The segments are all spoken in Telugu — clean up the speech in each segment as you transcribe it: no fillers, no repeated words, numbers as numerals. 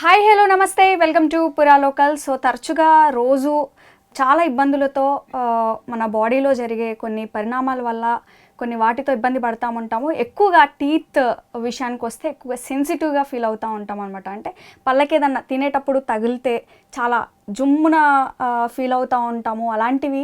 హాయ్ హలో నమస్తే వెల్కమ్ టు పురా లోకల్. సో తరచుగా రోజు చాలా ఇబ్బందులతో మన బాడీలో జరిగే కొన్ని పరిణామాల వల్ల కొన్ని వాటితో ఇబ్బంది పడుతూ ఉంటాము. ఎక్కువగా టీత్ విషయానికి వస్తే ఎక్కువగా సెన్సిటివ్గా ఫీల్ అవుతూ ఉంటాం అనమాట. అంటే పళ్ళకి ఏదన్నా తినేటప్పుడు తగిలితే చాలా జుమ్మున ఫీల్ అవుతూ ఉంటాము. అలాంటివి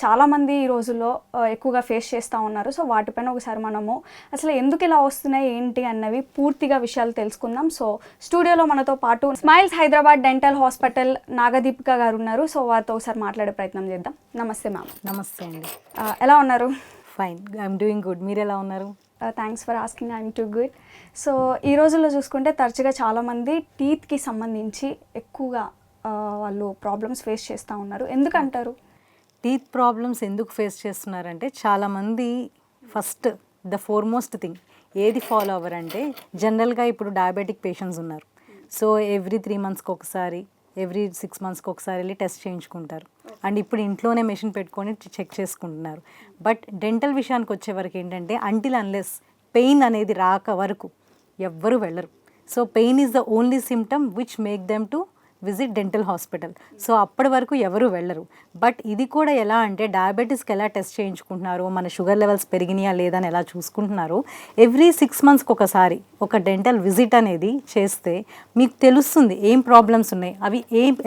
చాలామంది ఈ రోజుల్లో ఎక్కువగా ఫేస్ చేస్తూ ఉన్నారు. సో వాటిపైన ఒకసారి మనము అసలు ఎందుకు ఇలా వస్తున్నాయి ఏంటి అన్నవి పూర్తిగా విషయాలు తెలుసుకుందాం. సో స్టూడియోలో మనతో పాటు స్మైల్స్ హైదరాబాద్ డెంటల్ హాస్పిటల్ నాగదీపిక గారు ఉన్నారు. సో వారితో ఒకసారి మాట్లాడే ప్రయత్నం చేద్దాం. నమస్తే మ్యామ్. నమస్తే అండి. ఎలా ఉన్నారు? Fine, I'm doing good. మీరు ఎలా ఉన్నారు? Thanks for asking, I'm too good. So ఈ రోజుల్లో చూసుకుంటే తరచుగా చాలామంది టీత్కి సంబంధించి ఎక్కువగా వాళ్ళు ప్రాబ్లమ్స్ ఫేస్ చేస్తూ ఉన్నారు. ఎందుకంటారు? టీత్ ప్రాబ్లమ్స్ ఎందుకు ఫేస్ చేస్తున్నారంటే చాలామంది ఫస్ట్ ద ఫోర్మోస్ట్ థింగ్ ఏది ఫాలో అవ్వరంటే జనరల్గా ఇప్పుడు డయాబెటిక్ పేషెంట్స్ ఉన్నారు. సో ఎవ్రీ 3 monthsకి ఒకసారి, ఎవ్రీ 6 monthsకి ఒకసారి వెళ్ళి టెస్ట్ చేయించుకుంటారు. అండ్ ఇప్పుడు ఇంట్లోనే మెషిన్ పెట్టుకొని చెక్ చేసుకుంటున్నారు. బట్ డెంటల్ విషయానికి వచ్చే వరకు ఏంటంటే అంటిల్ అన్లెస్ పెయిన్ అనేది రాక వరకు ఎవ్వరూ వెళ్ళరు. So pain is the only symptom which make them to visit dental hospital. So అప్పటి వరకు ఎవరు వెళ్ళరు. బట్ ఇది కూడా ఎలా అంటే డయాబెటీస్కి ఎలా టెస్ట్ చేయించుకుంటున్నారు, మన షుగర్ లెవెల్స్ పెరిగినాయా లేదా అని ఎలా చూసుకుంటున్నారు, ఎవ్రీ 6 monthsకి ఒకసారి ఒక డెంటల్ విజిట్ అనేది చేస్తే మీకు తెలుస్తుంది ఏం ప్రాబ్లమ్స్ ఉన్నాయి, అవి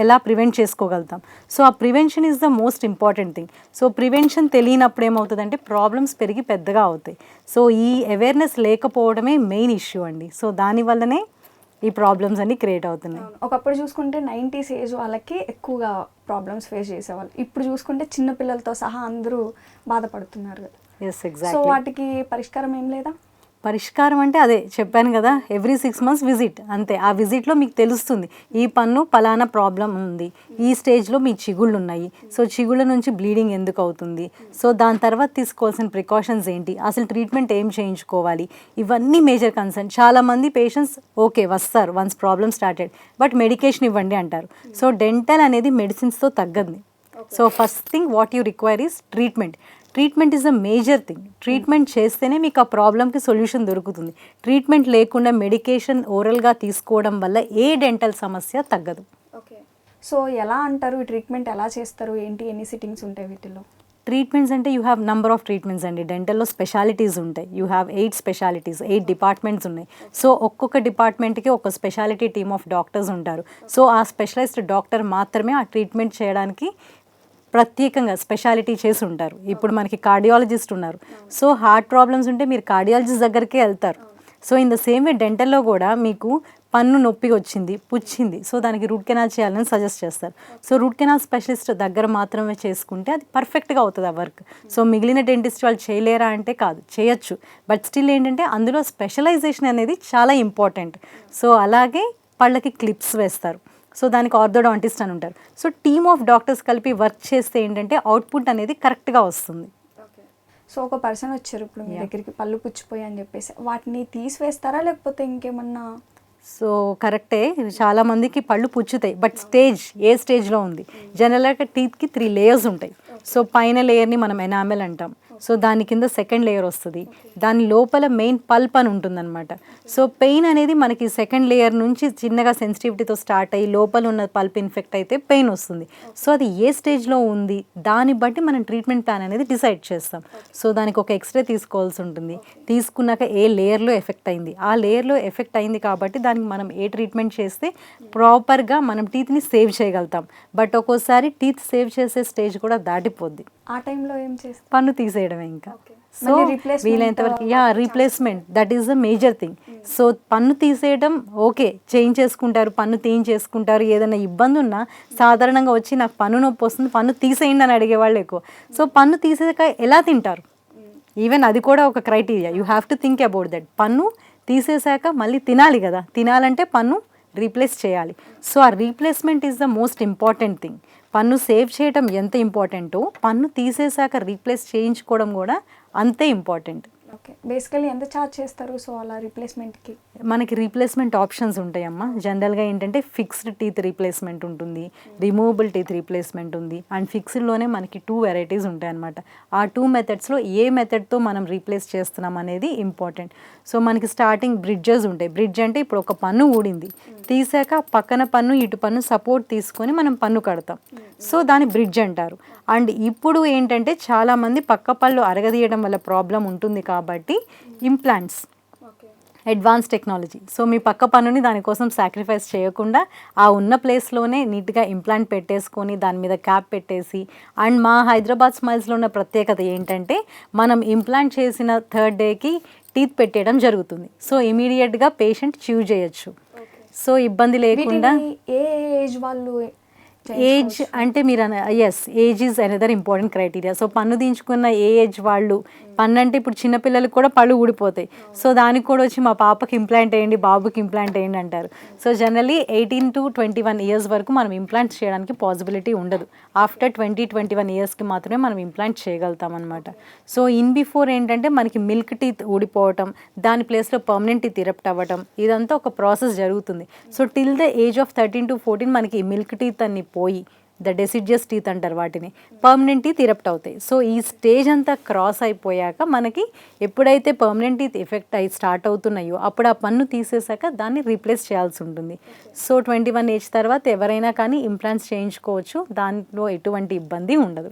ఎలా ప్రివెంట్ చేసుకోగలుగుతాం. సో ఆ prevention is the most important thing. So prevention తెలియనప్పుడు ఏమవుతుందంటే ప్రాబ్లమ్స్ పెరిగి పెద్దగా అవుతాయి. సో ఈ అవేర్నెస్ లేకపోవడమే మెయిన్ ఇష్యూ అండి. సో దానివల్లనే ఈ ప్రాబ్లమ్స్ అన్ని క్రియేట్ అవుతున్నాయి. ఒకప్పుడు చూసుకుంటే 90s ఏజ్ వాళ్ళకి ఎక్కువగా ప్రాబ్లమ్స్ ఫేస్ చేసేవాళ్ళు. ఇప్పుడు చూసుకుంటే చిన్న పిల్లలతో సహా అందరూ బాధపడుతున్నారు. Yes, exactly. సో వాటికి పరిష్కారం ఏం లేదా? పరిష్కారం అంటే అదే చెప్పాను కదా, ఎవ్రీ 6 months విజిట్ అంతే. ఆ విజిట్లో మీకు తెలుస్తుంది ఈ పన్ను పలానా ప్రాబ్లం ఉంది, ఈ స్టేజ్లో మీ చిగుళ్ళు ఉన్నాయి, సో చిగుళ్ళ నుంచి బ్లీడింగ్ ఎందుకు అవుతుంది, సో దాని తర్వాత తీసుకోవాల్సిన ప్రికాషన్స్ ఏంటి, అసలు ట్రీట్మెంట్ ఏం చేయించుకోవాలి, ఇవన్నీ మేజర్ కన్సర్న్. చాలామంది పేషెంట్స్ ఓకే వస్తారు once problem started, but medication ఇవ్వండి అంటారు. సో డెంటల్ అనేది మెడిసిన్స్తో తగ్గదు. So first thing what you require is treatment. Treatment is a major thing. Treatment చేస్తేనే మీకు ఆ ప్రాబ్లమ్కి సొల్యూషన్ దొరుకుతుంది. ట్రీట్మెంట్ లేకుండా మెడికేషన్ ఓరల్గా తీసుకోవడం వల్ల ఏ డెంటల్ సమస్య తగ్గదు. ఓకే. సో ఎలా అంటారు, ఈ ట్రీట్మెంట్ ఎలా చేస్తారు ఏంటి, ఎన్ని సిట్టింగ్స్ ఉంటాయి వీటిలో? ట్రీట్మెంట్స్ అంటే you have number of treatments అండి. డెంటల్లో స్పెషాలిటీస్ ఉంటాయి. యూ హ్యావ్ 8 స్పెషాలిటీస్, 8 డిపార్ట్మెంట్స్ ఉన్నాయి. సో ఒక్కొక్క డిపార్ట్మెంట్కి ఒక స్పెషాలిటీ టీమ్ ఆఫ్ డాక్టర్స్ ఉంటారు. సో ఆ స్పెషలైజ్డ్ డాక్టర్ మాత్రమే ఆ ట్రీట్మెంట్ చేయడానికి ప్రత్యేకంగా స్పెషాలిటీ చేసి ఉంటారు. ఇప్పుడు మనకి కార్డియాలజిస్ట్ ఉన్నారు. సో హార్ట్ ప్రాబ్లమ్స్ ఉంటే మీరు కార్డియాలజిస్ట్ దగ్గరికే వెళ్తారు. So in the same way డెంటల్లో కూడా మీకు పన్ను నొప్పి వచ్చింది, పుచ్చింది, సో దానికి రూట్ కెనాల్ చేయాలని సజెస్ట్ చేస్తారు. సో రూట్ కెనాల్ స్పెషలిస్ట్ దగ్గర మాత్రమే చేసుకుంటే అది పర్ఫెక్ట్గా అవుతుంది ఆ వర్క్. సో మిగిలిన డెంటిస్ట్ వాళ్ళు చేయలేరా అంటే కాదు, చేయొచ్చు. బట్ స్టిల్ ఏంటంటే అందులో స్పెషలైజేషన్ అనేది చాలా ఇంపార్టెంట్. సో అలాగే పళ్ళకి క్లిప్స్ వేస్తారు. సో దానికి ఆర్థోడాంటిస్ట్ అని ఉంటారు. సో టీమ్ ఆఫ్ డాక్టర్స్ కలిపి వర్క్ చేస్తే ఏంటంటే అవుట్పుట్ అనేది కరెక్ట్గా వస్తుంది. సో ఒక పర్సన్ వచ్చారు ఇప్పుడు మీ దగ్గరికి పళ్ళు పుచ్చిపోయి అని చెప్పేసి, వాటిని తీసివేస్తారా లేకపోతే ఇంకేమన్నా? సో కరెక్టే, చాలామందికి పళ్ళు పుచ్చుతాయి. బట్ స్టేజ్ ఏ స్టేజ్లో ఉంది? జనరల్గా టీత్కి 3 layers ఉంటాయి. సో పైన లేయర్ని మనం ఎనామెల్ అంటాం. సో దాని కింద సెకండ్ లేయర్ వస్తుంది. దాని లోపల మెయిన్ పల్ప్ అని ఉంటుందన్నమాట. సో పెయిన్ అనేది మనకి సెకండ్ లేయర్ నుంచి చిన్నగా సెన్సిటివిటీతో స్టార్ట్ అయ్యి లోపల ఉన్న పల్ప్ ఇన్ఫెక్ట్ అయితే పెయిన్ వస్తుంది. సో అది ఏ స్టేజ్లో ఉంది దాన్ని బట్టి మనం ట్రీట్మెంట్ ప్లాన్ అనేది డిసైడ్ చేస్తాం. సో దానికి ఒక ఎక్స్రే తీసుకోవాల్సి ఉంటుంది. తీసుకున్నాక ఏ లేయర్లో ఎఫెక్ట్ అయింది, ఆ లేయర్లో ఎఫెక్ట్ అయింది కాబట్టి దానికి మనం ఏ ట్రీట్మెంట్ చేస్తే ప్రాపర్గా మనం టీత్ని సేవ్ చేయగలుగుతాం. బట్ ఒక్కోసారి టీత్ సేవ్ చేసే స్టేజ్ కూడా దాటిపోద్ది. ఆ టైంలో ఏం చేస్తారు? పన్ను తీసేయడమే ఇంకా. సో వీలైనంత వరకు replacement that is the major thing. So పన్ను తీసేయడం ఓకే, చేయించేసుకుంటారు, పన్ను తీయించేసుకుంటారు. ఏదైనా ఇబ్బంది ఉన్నా సాధారణంగా వచ్చి నాకు పన్ను నొప్పి వస్తుంది, పన్ను తీసేయండి అని అడిగేవాళ్ళు ఎక్కువ. సో పన్ను తీసేక ఎలా తింటారు? ఈవెన్ అది కూడా ఒక criteria. You have to think about that. పన్ను తీసేశాక మళ్ళీ తినాలి కదా, తినాలంటే పన్ను రీప్లేస్ చేయాలి. సో ఆ replacement is the most important thing. పన్ను సేవ్ చేయడం ఎంత ఇంపార్టెంటో పన్ను తీసేశాక రీప్లేస్ చేయించుకోవడం కూడా అంతే ఇంపార్టెంట్. ఓకే. బేసికలీ ఎంత ఛార్జ్ చేస్తారు సో అలా రీప్లేస్మెంట్కి? మనకి రీప్లేస్మెంట్ ఆప్షన్స్ ఉంటాయమ్మా. జనరల్గా ఏంటంటే ఫిక్స్డ్ టీత్ రీప్లేస్మెంట్ ఉంటుంది, రిమూవబుల్ టీత్ రీప్లేస్మెంట్ ఉంది, అండ్ ఫిక్స్డ్లోనే మనకి 2 వెరైటీస్ ఉంటాయి అనమాట. ఆ 2 మెథడ్స్లో ఏ మెథడ్తో మనం రీప్లేస్ చేస్తున్నాం అనేది ఇంపార్టెంట్. సో మనకి స్టార్టింగ్ బ్రిడ్జెస్ ఉంటాయి. బ్రిడ్జ్ అంటే ఇప్పుడు ఒక పన్ను ఊడింది, తీసాక పక్కన పన్ను ఇటు పన్ను సపోర్ట్ తీసుకొని మనం పన్ను కడతాం, సో దాన్ని బ్రిడ్జ్ అంటారు. అండ్ ఇప్పుడు ఏంటంటే చాలామంది పక్క పళ్ళు అరగదీయడం వల్ల ప్రాబ్లం ఉంటుంది కాబట్టి ఇంప్లాంట్స్, అడ్వాన్స్ టెక్నాలజీ. సో మీ పక్క పన్నుని దానికోసం సాక్రిఫైస్ చేయకుండా ఆ ఉన్న ప్లేస్లోనే నీట్గా ఇంప్లాంట్ పెట్టేసుకొని దాని మీద క్యాప్ పెట్టేసి, అండ్ మా హైదరాబాద్ స్మైల్స్లో ఉన్న ప్రత్యేకత ఏంటంటే మనం ఇంప్లాంట్ చేసిన 3rd డేకి టీత్ పెట్టేయడం జరుగుతుంది. సో ఇమీడియట్గా పేషెంట్ చ్యూ చేయొచ్చు, సో ఇబ్బంది లేకుండా. ఏ ఏజ్ వాళ్ళు? ఏజ్ అంటే మీరు yes, age is another important criteria. So పన్ను దించుకున్న ఏ ఏజ్ వాళ్ళు, పన్ను అంటే ఇప్పుడు చిన్నపిల్లలకు కూడా పళ్ళు ఊడిపోతాయి, సో దానికి కూడా వచ్చి మా పాపకి ఇంప్లాంట్ వేయండి, బాబుకి ఇంప్లాంట్ వేయండి అంటారు. సో జనరలీ 18 to 21 ఇయర్స్ వరకు మనం ఇంప్లాంట్ చేయడానికి పాసిబిలిటీ ఉండదు. ఆఫ్టర్ 20-21 ఇయర్స్కి మాత్రమే మనం ఇంప్లాంట్ చేయగలుగుతాం అనమాట. సో ఇన్ బిఫోర్ ఏంటంటే మనకి మిల్క్ టీత్ ఊడిపోవటం, దాని ప్లేస్లో పర్మనెంట్ టీత్ ఇరప్ట్ అవ్వటం, ఇదంతా ఒక ప్రాసెస్ జరుగుతుంది. So till the age of 13 to 14 మనకి మిల్క్ టీత్ అన్ని పోయి, ద డెసిడ్జియస్ టీత్ అంటారు వాటిని, పర్మనెంట్ టీత్ ఇరప్ట్ అవుతాయి. సో ఈ స్టేజ్ అంతా క్రాస్ అయిపోయాక మనకి ఎప్పుడైతే పర్మనెంట్ టీత్ ఎఫెక్ట్ అయ్యి స్టార్ట్ అవుతున్నాయో అప్పుడు ఆ పన్ను తీసేసాక దాన్ని రీప్లేస్ చేయాల్సి ఉంటుంది. సో 21 ఏజ్ తర్వాత ఎవరైనా కానీ ఇంప్లాంట్స్ చేయించుకోవచ్చు, దాంట్లో ఎటువంటి ఇబ్బంది ఉండదు.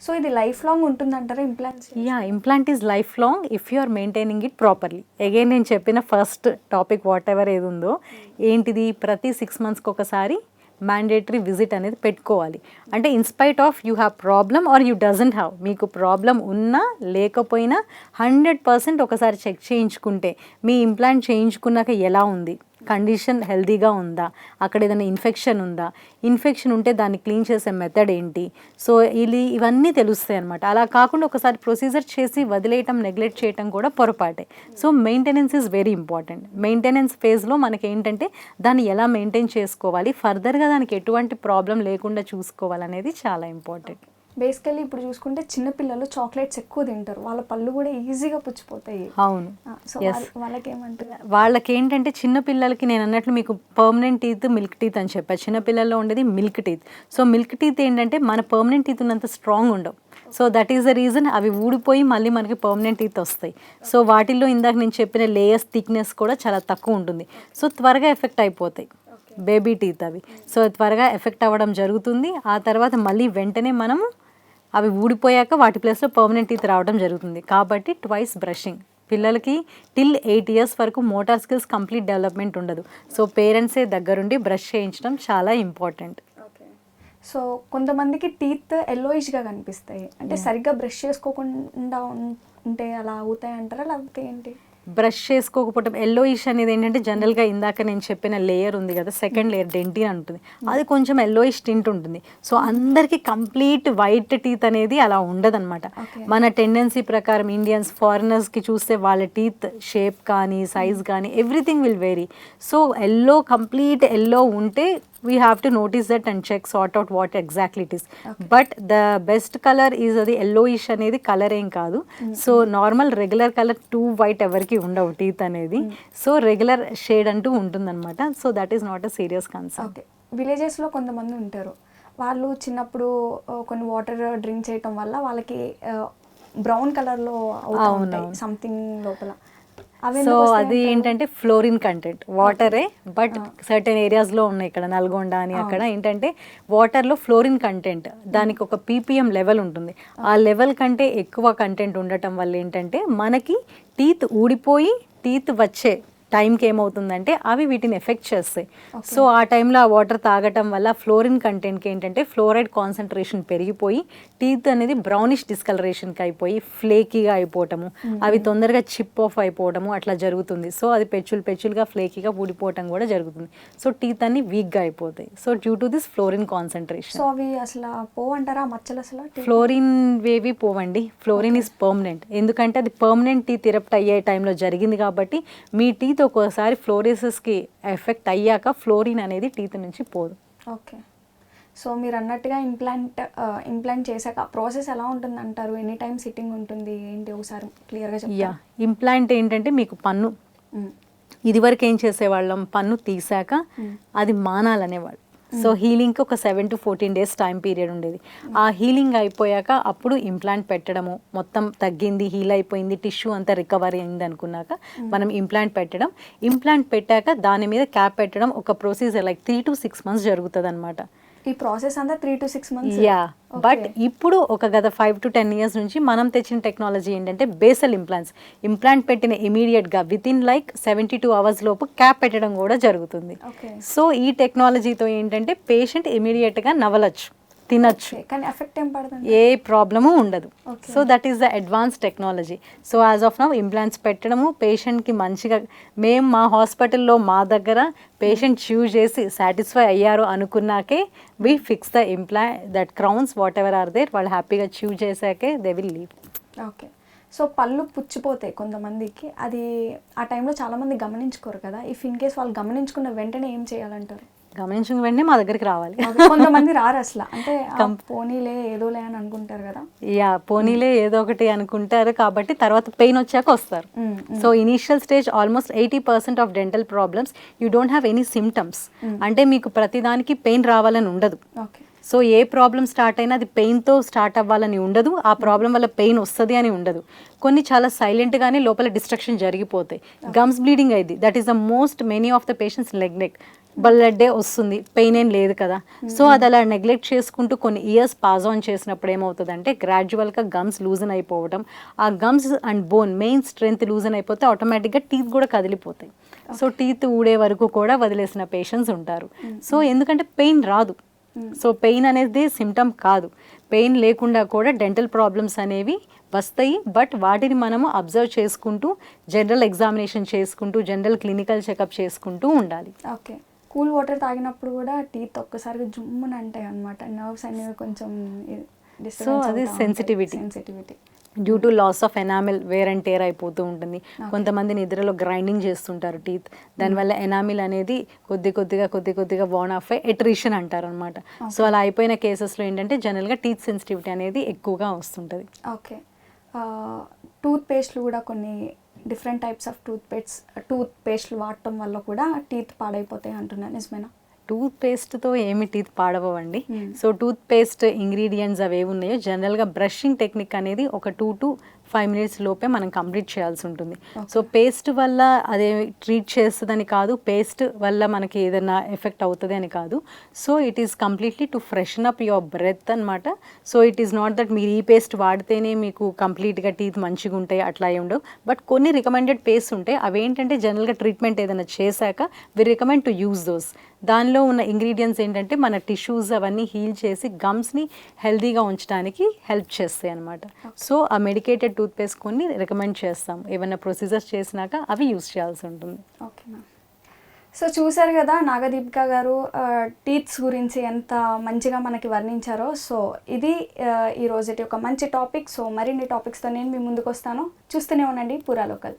సో ఇది లైఫ్ లాంగ్ ఉంటుందంటారా implants? Ya, implant is lifelong if you are maintaining it properly. Again నేను చెప్పిన ఫస్ట్ టాపిక్ వాట్ ఎవర్ ఏది ఉందో ఏంటిది, ప్రతి 6 monthsకి ఒకసారి మ్యాండేటరీ విజిట్ అనేది పెట్టుకోవాలి. అంటే in spite of you have problem or you doesn't have, మీకు ప్రాబ్లం ఉన్నా లేకపోయినా 100% ఒకసారి చెక్ చేయించుకుంటే మీ ఇంప్లాంట్ చేయించుకున్నాక ఎలా ఉంది, కండిషన్ హెల్తీగా ఉందా, అక్కడ ఏదైనా ఇన్ఫెక్షన్ ఉందా, ఇన్ఫెక్షన్ ఉంటే దాన్ని క్లీన్ చేసే మెథడ్ ఏంటి, సో ఇవన్నీ తెలుస్తాయి అనమాట. అలా కాకుండా ఒకసారి ప్రొసీజర్ చేసి వదిలేయటం, నెగ్లెక్ట్ చేయటం కూడా పొరపాటే. So maintenance is very important. Maintenance ఫేజ్లో మనకి ఏంటంటే దాన్ని ఎలా మెయింటైన్ చేసుకోవాలి, ఫర్దర్గా దానికి ఎటువంటి ప్రాబ్లం లేకుండా చూసుకోవాలనేది చాలా ఇంపార్టెంట్. బేసికల్లీ ఇప్పుడు చూసుకుంటే చిన్నపిల్లలు చాక్లెట్స్ ఎక్కువ తింటారు, వాళ్ళ పళ్ళు కూడా ఈజీగా పుచ్చిపోతాయి. అవును. సో వాళ్ళకేమంటారు? వాళ్ళకి ఏంటంటే చిన్నపిల్లలకి నేను అన్నట్లు మీకు పర్మనెంట్ టీత్, మిల్క్ టీత్ అని చెప్పాను. చిన్నపిల్లల్లో ఉండేది milk teeth. So milk teeth ఏంటంటే మన పర్మనెంట్ టీత్ ఉన్నంత స్ట్రాంగ్ ఉండవు. So that is the reason అవి ఊడిపోయి మళ్ళీ మనకి పర్మనెంట్ టీత్ వస్తాయి. సో వాటిల్లో ఇందాక నేను చెప్పిన లేయర్స్ థిక్నెస్ కూడా చాలా తక్కువ ఉంటుంది. సో త్వరగా ఎఫెక్ట్ అయిపోతాయి బేబీ టీత్ అవి. సో త్వరగా ఎఫెక్ట్ అవ్వడం జరుగుతుంది. ఆ తర్వాత మళ్ళీ వెంటనే మనము అవి ఊడిపోయాక వాటి ప్లేస్లో పర్మనెంట్ టీత్ రావడం జరుగుతుంది. కాబట్టి ట్వైస్ బ్రషింగ్. పిల్లలకి టిల్ 8 years వరకు మోటార్ స్కిల్స్ కంప్లీట్ డెవలప్మెంట్ ఉండదు. సో పేరెంట్సే దగ్గరుండి బ్రష్ చేయించడం చాలా ఇంపార్టెంట్. సో కొంతమందికి టీత్ ఎల్లోయిష్గా కనిపిస్తాయి, అంటే సరిగ్గా బ్రష్ చేసుకోకుండా ఉంటే అలా అవుతాయి అంటారా, లేకపోతే ఏంటి? బ్రష్ చేసుకోకపోవటం, ఎల్లోయిష్ అనేది ఏంటంటే జనరల్గా ఇందాక నేను చెప్పిన లేయర్ ఉంది కదా, సెకండ్ లేయర్ డెంటిన్ ఉంటుంది, అది కొంచెం ఎల్లోయిష్ టింట్ ఉంటుంది. సో అందరికీ కంప్లీట్ వైట్ టీత్ అనేది అలా ఉండదన్నమాట. మన టెండెన్సీ ప్రకారం ఇండియన్స్, ఫారినర్స్కి చూస్తే వాళ్ళ టీత్ షేప్ కానీ సైజ్ కానీ everything will vary. So complete yellow ఉంటే we have to notice that and check, sort out what exactly it is. But the best color is the yellowish అనేది కలర్ ఏం కాదు. So normal regular colour two white ఎవరికి ఉండవు టీత్ అనేది. సో రెగ్యులర్ షేడ్ అంటూ ఉంటుందన్నమాట. So that is not a serious concern. Okay, విలేజెస్లో కొంతమంది ఉంటారు, వాళ్ళు చిన్నప్పుడు కొన్ని వాటర్ డ్రింక్ చేయటం వల్ల వాళ్ళకి బ్రౌన్ కలర్లో అవుతూ ఉంటాయి సంథింగ్ లోపల. సో అది ఏంటంటే ఫ్లోరిన్ కంటెంట్, వాటరే, బట్ సర్టెన్ ఏరియాస్లో ఉన్నాయి, ఇక్కడ నల్గొండ అని అక్కడ ఏంటంటే వాటర్లో ఫ్లోరిన్ కంటెంట్, దానికి ఒక పీపీఎం లెవెల్ ఉంటుంది. ఆ లెవెల్ కంటే ఎక్కువ కంటెంట్ ఉండటం వల్ల ఏంటంటే మనకి టీత్ ఊడిపోయి టీత్ వచ్చే టైంకి ఏమవుతుందంటే అవి వీటిని ఎఫెక్ట్ చేస్తాయి. సో ఆ టైంలో ఆ వాటర్ తాగటం వల్ల ఫ్లోరిన్ కంటెంట్కి ఏంటంటే ఫ్లోరైడ్ కాన్సన్ట్రేషన్ పెరిగిపోయి టీత్ అనేది బ్రౌనిష్ డిస్కలరేషన్కి అయిపోయి ఫ్లేకీగా అయిపోవటము, అవి తొందరగా చిప్ ఆఫ్ అయిపోవటము అట్లా జరుగుతుంది. సో అది పెచ్చులుగా ఫ్లేకీగా ఊడిపోవటం కూడా జరుగుతుంది. సో టీత్ అన్ని వీక్గా అయిపోతాయి. So due to this fluorine concentration. So అవి అసలు పోవంటారా మచ్చలు? అసలు ఫ్లోరిన్ వేవి పోవండి. Fluorine is permanent. ఎందుకంటే అది పర్మనెంట్ టీత్ ఎరప్ట్ అయ్యే టైంలో జరిగింది కాబట్టి మీ టీత్ ఒక్కోసారి ఫ్లోరేసిస్కి ఎఫెక్ట్ అయ్యాక ఫ్లోరిన్ అనేది టీత్ నుంచి పోదు. ఓకే, సో మీరు అన్నట్టుగా ఇంప్లాంట్ చేశాక ప్రాసెస్ ఎలా ఉంటుంది అంటారు? ఎనీ టైం సిట్టింగ్ ఉంటుంది ఏంటి, ఒకసారి క్లియర్గా చెప్పండి. ఇంప్లాంట్ ఏంటంటే మీకు పన్ను ఇదివరకు ఏం చేసేవాళ్ళం, పన్ను తీసాక అది మానాలనేవాళ్ళు. సో హీలింగ్కి ఒక 7 to 14 days టైం పీరియడ్ ఉండేది. ఆ హీలింగ్ అయిపోయాక అప్పుడు ఇంప్లాంట్ పెట్టడము, మొత్తం తగ్గింది, హీల్ అయిపోయింది, టిష్యూ అంతా రికవరీ అయింది అనుకున్నాక మనం ఇంప్లాంట్ పెట్టడం. ఇంప్లాంట్ పెట్టాక దాని మీద క్యాప్ పెట్టడం ఒక ప్రొసీజర్ లైక్ 3 to 6 months జరుగుతుంది అనమాట. ఈ ప్రాసెస్ అంతా 3 to 6 months. యా, బట్ ఇప్పుడు ఒక గత 5 to 10 years నుంచి మనం తెచ్చిన టెక్నాలజీ ఏంటంటే బేసల్ ఇంప్లాంట్స్. ఇంప్లాంట్ పెట్టిన ఇమీడియట్గా వితిన్ లైక్ 72 hours లోపు క్యాప్ పెట్టడం కూడా జరుగుతుంది. సో ఈ టెక్నాలజీతో ఏంటంటే పేషెంట్ ఇమీడియట్గా నవలచ్చు, తినచ్చు, కానీ ఎఫెక్ట్ ఏం పడదు, ఏ ప్రాబ్లము ఉండదు. So that is the advance technology. So as of now implants పెట్టడము పేషెంట్కి మంచిగా, మేము మా హాస్పిటల్లో మా దగ్గర పేషెంట్ చూజ్ చేసి సాటిస్ఫై అయ్యారు అనుకున్నాకే we fix the that crowns whatever are there, వాళ్ళు హ్యాపీగా చూజ్ చేశాకే they will leave. Okay. So పళ్ళు పుచ్చిపోతాయి కొంతమందికి, అది ఆ టైంలో చాలామంది గమనించుకోరు కదా. ఇఫ్ ఇన్ కేస్ వాళ్ళు గమనించుకున్న వెంటనే ఏం చేయాలంటారు? గమనించిన వెంటనే మా దగ్గరికి రావాలి. కొంతమంది రారు అసలు, అంటే పోనీలే ఏదోలే అని అనుకుంటారు కదా. యా, పోనీలే ఏదో ఒకటి అనుకుంటారు కాబట్టి తర్వాత పెయిన్ వచ్చాక వస్తారు. So initial stage almost 80% of dental problems you don't have any symptoms. అంటే మీకు ప్రతిదానికి పెయిన్ రావాలని ఉండదు. సో ఏ ప్రాబ్లం స్టార్ట్ అయినా అది పెయిన్తో స్టార్ట్ అవ్వాలని ఉండదు, ఆ ప్రాబ్లం వల్ల పెయిన్ వస్తుంది అని ఉండదు. కొన్ని చాలా సైలెంట్గానే లోపల డిస్ట్రక్షన్ జరిగిపోతాయి. గమ్స్ బ్లీడింగ్ అయింది, that is the most many of the patients neglect. Blood day వస్తుంది, పెయిన్ ఏం లేదు కదా. సో అది అలా నెగ్లెక్ట్ చేసుకుంటూ కొన్ని ఇయర్స్ పాస్ ఆన్ చేసినప్పుడు ఏమవుతుందంటే గ్రాడ్యువల్గా గమ్స్ లూజన్ అయిపోవడం, ఆ gums and bone main strength loosen అయిపోతే ఆటోమేటిక్గా టీత్ కూడా కదిలిపోతాయి. సో టీత్ ఊడే వరకు కూడా వదిలేసిన పేషెంట్స్ ఉంటారు. సో ఎందుకంటే పెయిన్ రాదు. సో పెయిన్ అనేది సిమ్టమ్ కాదు. పెయిన్ లేకుండా కూడా డెంటల్ ప్రాబ్లమ్స్ అనేవి వస్తాయి, బట్ వాటిని మనము అబ్జర్వ్ చేసుకుంటూ జనరల్ ఎగ్జామినేషన్ చేసుకుంటూ జనరల్ క్లినికల్ చెకప్ చేసుకుంటూ ఉండాలి. ఓకే. కూల్ వాటర్ తాగినప్పుడు కూడా టీత్ ఒక్కసారిగా జుమ్మున అంటాయి అనమాట, నర్వ్స్ అనేవి కొంచెం. సో అది sensitivity due to loss of enamel wear and tear అయిపోతూ ఉంటుంది. కొంతమంది నిద్రలో గ్రైండింగ్ చేస్తుంటారు టీత్, దానివల్ల ఎనామిల్ అనేది కొద్ది కొద్దిగా వాన్ ఆఫ్ ఎట్రిషన్ అంటారు అనమాట. సో అలా అయిపోయిన కేసెస్లో ఏంటంటే జనరల్గా టీత్ సెన్సిటివిటీ అనేది ఎక్కువగా వస్తుంటుంది. ఓకే. టూత్ పేస్ట్లు కూడా కొన్ని డిఫరెంట్ టైప్స్ ఆఫ్ టూత్ పేస్ట్లు వాడటం వల్ల కూడా టీత్ పాడైపోతాయి అంటున్నారు, నిజమేనా? టూత్ పేస్ట్తో ఏమి టీత్ పాడవండి. సో టూత్ పేస్ట్ ఇంగ్రీడియంట్స్ అవి ఏవి ఉన్నాయో జనరల్గా బ్రషింగ్ టెక్నిక్ అనేది ఒక 2 to 5 minutes లోపే మనం కంప్లీట్ చేయాల్సి ఉంటుంది. సో పేస్ట్ వల్ల అదే ట్రీట్ చేస్తుందని కాదు, పేస్ట్ వల్ల మనకి ఏదైనా ఎఫెక్ట్ అవుతుంది అని కాదు. So it is completely to freshen up your breath అనమాట. So it is not that మీరు ఈ పేస్ట్ వాడితేనే మీకు కంప్లీట్గా టీత్ మంచిగా ఉంటాయి అట్లా ఉండవు. బట్ కొన్ని రికమెండెడ్ పేస్ట్ ఉంటాయి, అవి ఏంటంటే జనరల్గా ట్రీట్మెంట్ ఏదైనా చేశాక we recommend to use those. దానిలో ఉన్న ఇంగ్రీడియంట్స్ ఏంటంటే మన టిష్యూస్ అవన్నీ హీల్ చేసి గమ్స్ని హెల్దీగా ఉంచడానికి హెల్ప్ చేస్తాయి అనమాట. సో ఆ మెడికేటెడ్ టూత్ పేస్ట్ కొన్ని రికమెండ్ చేస్తాం, ఏమైనా ప్రొసీజర్స్ చేసినాక అవి యూస్ చేయాల్సి ఉంటుంది. Okay ma'am. సో చూసారు కదా నాగదీపిక గారు టీత్స్ గురించి ఎంత మంచిగా మనకి వర్ణించారో. సో ఇది ఈ రోజుటి ఒక మంచి టాపిక్. సో మరిన్ని టాపిక్స్తో నేను మీ ముందుకు వస్తాను. చూస్తూనే ఉండండి పురా లోకల్.